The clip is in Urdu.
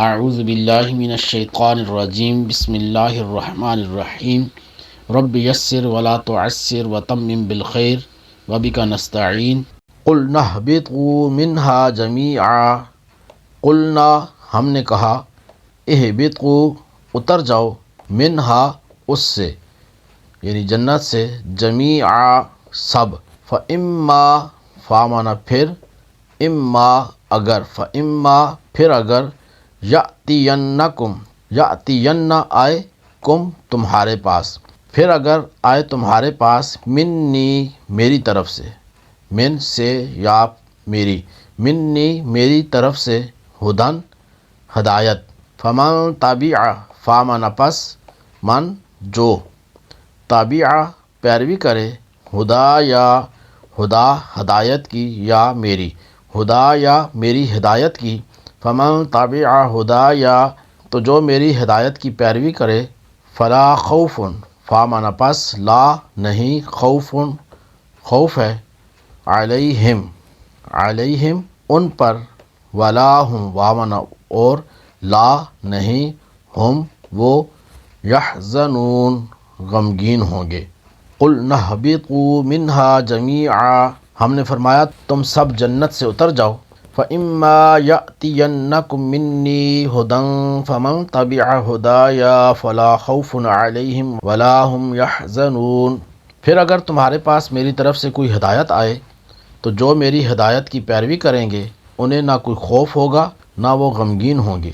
اعوذ باللہ من الشیطان الرجیم بسم اللہ الرحمن الرحیم رب یسر ولا تعسر وتمم بالخیر وبک نستعین قلنا اہبطوا منہا جمیعا قلنا ہم نے کہا اہبطوا اتر جاؤ منہا اس سے یعنی جنت سے جمیعا سب فاما فامانا پھر اما اگر فاما پھر اگر یاتینکم یاتین آئے کم تمہارے پاس پھر اگر آئے تمہارے پاس منی میری طرف سے من سے یا میری منی میری طرف سے ہدن ہدایت فمن تابع فامن پس من جو تابع پیروی کرے ہدا یا ہدا ہدایت کی یا میری ہدا یا میری ہدایت کی فمن تابع ہدایا تو جو میری ہدایت کی پیروی کرے فلا خوف فامن پس لا نہیں خوف خوف ہے علیہم ان پر ولا ہم وامن اور لا نہیں ہم وہ یحزنون غمگین ہوں گے قلنا اہبطوا منہا جمیعا ہم نے فرمایا تم سب جنت سے اتر جاؤ فَإِمَّا يَأْتِيَنَّكُم مِّنِّي هُدًى فَمَن تَبِعَ هُدَايَ فَلَا خَوْفٌ عَلَيْهِمْ وَلَا هُمْ يَحْزَنُونَ پھر اگر تمہارے پاس میری طرف سے کوئی ہدایت آئے تو جو میری ہدایت کی پیروی کریں گے انہیں نہ کوئی خوف ہوگا نہ وہ غمگین ہوں گے